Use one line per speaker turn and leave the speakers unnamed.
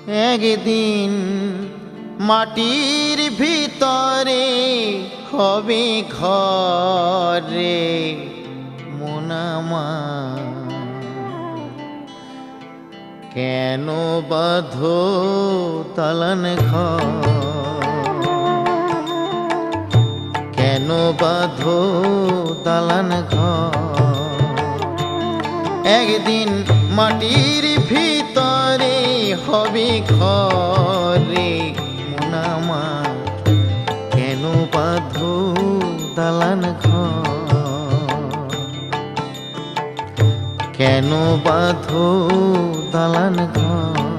একদিন মাটির ভিতরে হবে ঘরে মোনামা কেন বাঁধো দালান ঘর কেন বাঁধো দালান ঘর একদিন মাটির ভিতরে হবে ঘরে মোনামা কেন বাঁধো দালান ঘর কেন বাঁধো দালান ঘর